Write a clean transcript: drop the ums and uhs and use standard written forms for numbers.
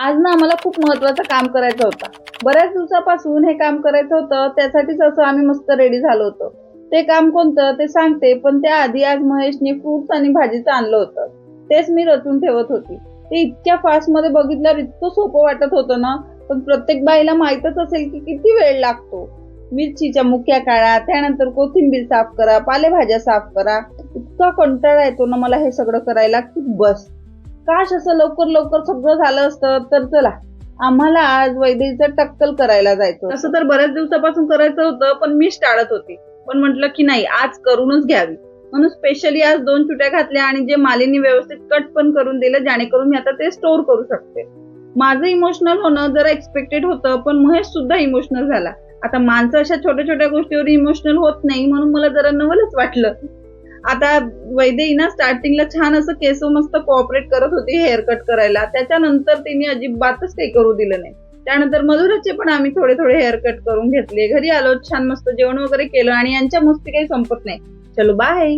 आज ना आम्हाला खूप महत्वाचं काम करायचं होतं. बऱ्याच दिवसापासून हे काम करायचं होतं, त्यासाठीच असं आम्ही मस्त रेडी झालो होतो. ते काम कोणतं ते सांगते, पण त्याआधी आज महेशने फ्रुट्स आणि भाजीचं आणलं होतं. तेच मी रचून ठेवत होती. ते इतक्या फास्ट मध्ये बघितल्यावर इतकं सोपं वाटत होतं ना, पण प्रत्येक बाईला माहीतच असेल की किती वेळ लागतो. मिरचीच्या मुक्या काढा, त्यानंतर कोथिंबीर साफ करा, पालेभाज्या साफ करा. इतका कंटाळा येतो ना मला हे सगळं करायला की बस. काश असं लवकर लवकर सगळं झालं असतं. तर चला, आम्हाला आज वैद्यचं टक्कल करायला जायचं. तसं तर बऱ्याच दिवसापासून करायचं होतं, पण मीच टाळत होती. पण म्हटलं की नाही, आज करूनच घ्यावी. म्हणून स्पेशली आज 2 चुट्या घातल्या आणि जे मालीनी व्यवस्थित कट पण करून दिलं, जेणेकरून मी आता ते स्टोअर करू शकते. माझं इमोशनल होणं जरा एक्सपेक्टेड होतं, पण महेश सुद्धा इमोशनल झाला. आता माणसं अशा छोट्या छोट्या गोष्टीवर इमोशनल होत नाही, म्हणून मला जरा नवलच वाटलं. आता वैदेही ना स्टार्टिंगला छान असं केस मस्त कोऑपरेट करत होती हेअर कट करायला. त्याच्यानंतर तिने अजिबातच ते करू दिलं नाही. त्यानंतर मधुराचे पण आम्ही थोडे थोडे हेअर कट करून घेतले. घरी आलो, छान मस्त जेवण वगैरे केलं आणि यांच्या मस्ती काही संपत नाही. चलो बाय.